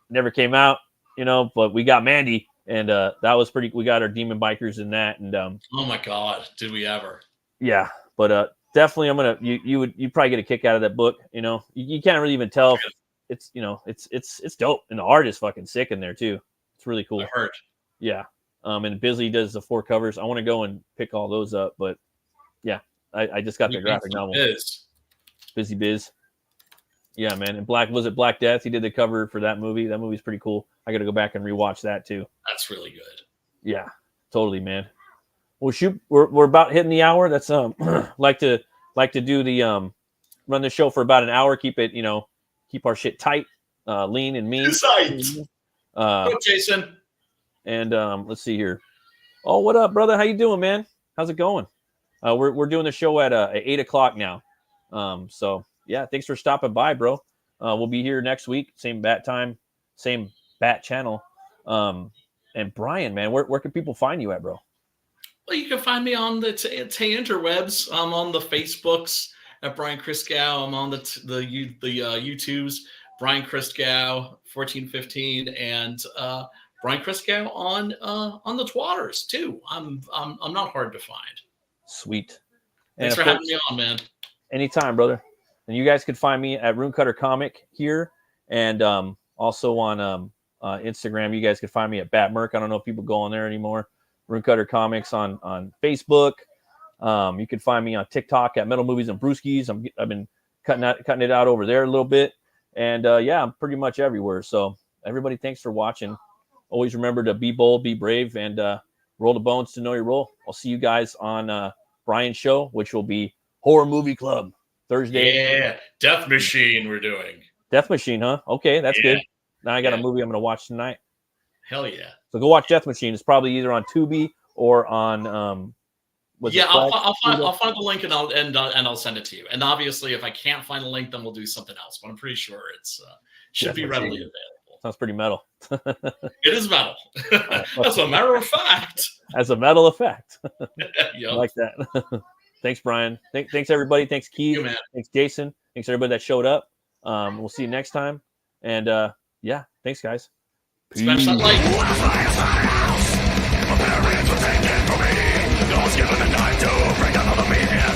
S1: never came out. You know, but we got Mandy, and that was pretty. We got our demon bikers in that, and
S8: oh my god, did we ever?
S1: Yeah, but definitely, I'm gonna. You'd probably get a kick out of that book. You know, you can't really even tell. It's it's dope, and the art is fucking sick in there too. It's really cool.
S8: I heard.
S1: Yeah, and Bisley does the 4 covers. I want to go and pick all those up, but yeah, I just got the graphic novel. Busy Biz. Yeah, man. And Black Death? He did the cover for that movie. That movie's pretty cool. I got to go back and rewatch that too.
S8: That's really good.
S1: Yeah, totally, man. Well, shoot, we're about hitting the hour. That's like to do the run the show for about an hour. Keep it, keep our shit tight, lean and mean.
S8: Go, Jason.
S1: And let's see here. Oh, what up, brother? How you doing, man? How's it going? We're doing the show at 8:00 now. So yeah, thanks for stopping by, bro. We'll be here next week, same bat time, same bat channel. And Brian, man, where can people find you at, bro?
S8: Well, you can find me on the interwebs. I'm on the Facebooks at Brian Christgau. I'm on the YouTubes, Brian Christgau 1415, and Brian Christgau on the Twatters too. I'm not hard to find.
S1: Sweet.
S8: Thanks for having me on, man.
S1: Anytime, brother. And you guys can find me at Runecutter Comic here, and also on Instagram. You guys can find me at Batmerk. I don't know if people go on there anymore. Runecutter Comics on Facebook. You can find me on TikTok at Metal Movies and Brewskis. I've been cutting it out over there a little bit, and yeah, I'm pretty much everywhere. So everybody, thanks for watching. Always remember to be bold, be brave, and roll the bones to know your role. I'll see you guys on Brian's show, which will be Horror Movie Club Thursday.
S8: Yeah, Death Machine we're doing.
S1: Death Machine, huh? Okay, that's good. Now I got a movie I'm going to watch tonight.
S8: Hell yeah.
S1: So go watch Death Machine. It's probably either on Tubi or on
S8: I'll find the link and I'll send it to you. And obviously if I can't find the link, then we'll do something else. But I'm pretty sure it's should be readily available.
S1: Sounds pretty metal.
S8: It is metal. As a matter of fact.
S1: As a matter of fact.
S8: Yep.
S1: I like that. Thanks, Brian. Thanks, everybody. Thanks, Keith. Thanks, Jason. Thanks everybody that showed up. We'll see you next time. And yeah, thanks guys.
S8: Smash that like.
S5: Given the knife to bring down all the media.